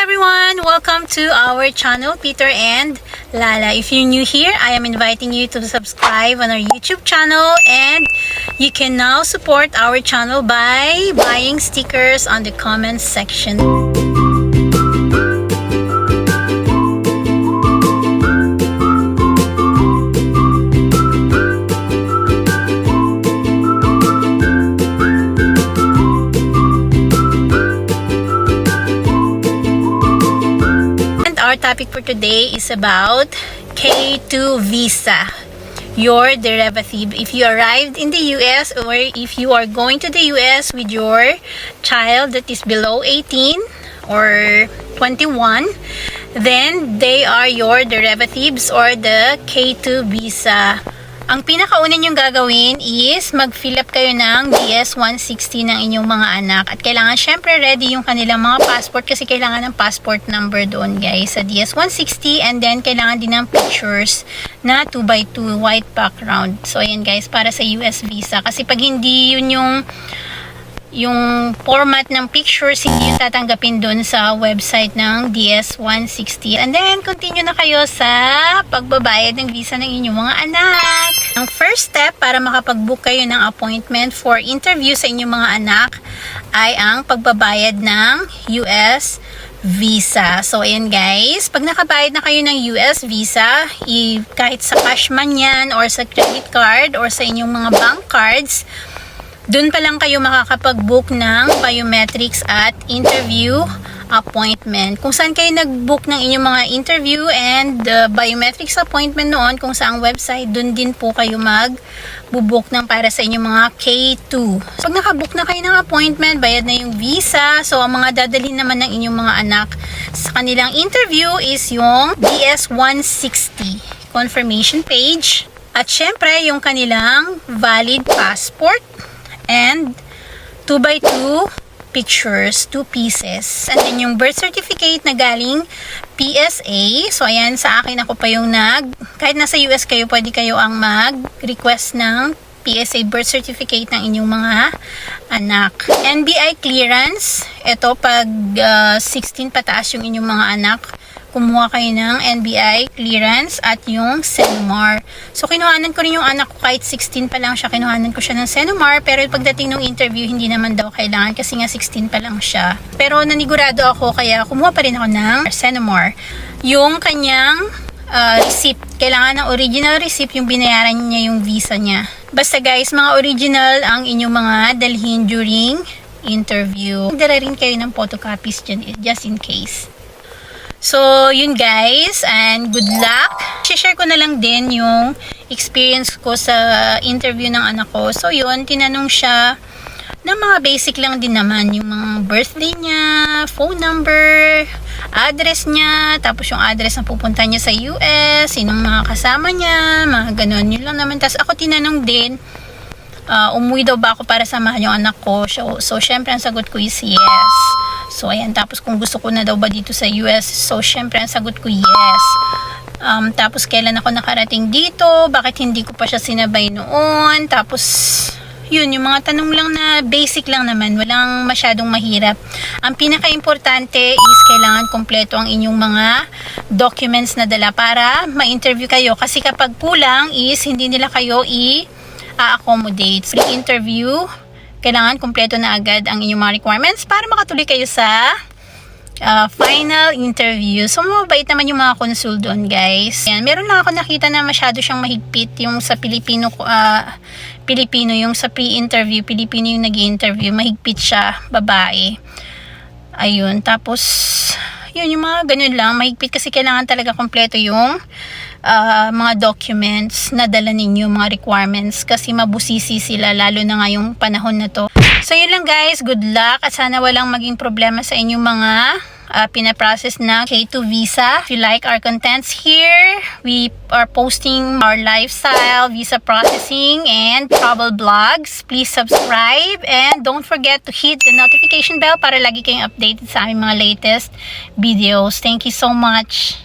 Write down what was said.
everyone! Welcome to our channel, Peter and Lala. If you're new here, I am inviting you to subscribe on our YouTube channel, and you can now support our channel by buying stickers on the comments section. Our topic for today is about K2 visa, your derivative. If you arrived in the US or if you are going to the US with your child that is below 18 or 21, then they are your derivatives or the K2 visa. Ang pinakauna nyong gagawin is mag-fill up kayo ng DS-160 ng inyong mga anak. At kailangan syempre ready yung kanilang mga passport kasi kailangan ng passport number doon guys sa DS-160, and then kailangan din ng pictures na 2x2 white background. So ayan guys, para sa US visa. Kasi pag hindi yun yung format ng pictures, hindi yung tatanggapin doon sa website ng DS-160. And then, continue na kayo sa pagbabayad ng visa ng inyong mga anak. Ang first step para makapag-book kayo ng appointment for interview sa inyong mga anak ay ang pagbabayad ng US visa. So, ayan guys, pag nakabayad na kayo ng US visa, kahit sa cash man yan, or sa credit card, or sa inyong mga bank cards, doon pa lang kayo makakapag-book ng biometrics at interview appointment. Kung saan kayo nag-book ng inyong mga interview and biometrics appointment noon, kung saang website, doon din po kayo mag-book ng para sa inyong mga K2. So, pag nakabook na kayo ng appointment, bayad na yung visa. So, ang mga dadalhin naman ng inyong mga anak sa kanilang interview is yung DS-160 confirmation page. At syempre, yung kanilang valid passport and 2x2 pictures, 2 pieces. And then yung birth certificate na galing PSA. So ayan, sa akin ako pa yung kahit nasa US kayo, pwede kayo ang mag-request ng PSA birth certificate ng inyong mga anak. NBI clearance, ito pag 16 pataas yung inyong mga anak, kumuha kayo ng NBI clearance at yung Senomar. So, kinuhanan ko rin yung anak ko kahit 16 pa lang siya. Kinuhanan ko siya ng Senomar, pero pagdating ng interview, hindi naman daw kailangan kasi nga 16 pa lang siya. Pero nanigurado ako, kaya kumuha pa rin ako ng Senomar. Yung kanyang receipt. Kailangan ng original receipt yung binayaran niya yung visa niya. Basta guys, mga original ang inyong mga dalhin during interview. Dala rin kayo ng photocopies dyan, just in case. So, yun guys, and good luck. Share ko na lang din yung experience ko sa interview ng anak ko. So, yun, tinanong siya ng mga basic lang din naman, yung mga birthday niya, phone number, address niya, tapos yung address na pupunta niya sa US, sinong mga kasama niya, mga ganun, yun lang naman. Tapos ako tinanong din, umuwi daw ba ako para samahan yung anak ko? So syempre ang sagot ko is yes. So ayan, tapos kung gusto ko na daw ba dito sa US? So syempre ang sagot ko yes. Tapos kailan ako nakarating dito? Bakit hindi ko pa siya sinabay noon? Tapos yun, yung mga tanong lang na basic lang naman, walang masyadong mahirap. Ang pinaka-importante is kailangan kompleto ang inyong mga documents na dala para ma-interview kayo. Kasi kapag kulang is hindi nila kayo i-accommodate. So, interview, kailangan kompleto na agad ang inyong mga requirements para makatuloy kayo sa final interview. So, mabait naman yung mga consul doon, guys. Yan. Meron lang ako nakita na masyado siyang mahigpit yung sa Pilipino, yung sa pre-interview, Pilipino yung nag-interview, mahigpit siya, babae. Ayun. Tapos, yun, yung mga ganun lang, mahigpit kasi kailangan talaga kompleto yung mga documents na dala ninyo, mga requirements, kasi mabusisi sila, lalo na nga yung panahon na to. So, yun lang guys, good luck at sana walang maging problema sa inyong mga pinaprocess na K2 visa. If you like our contents here, we are posting our lifestyle, visa processing, and travel blogs. Please subscribe and don't forget to hit the notification bell para lagi kayong updated sa aming mga latest videos. Thank you so much!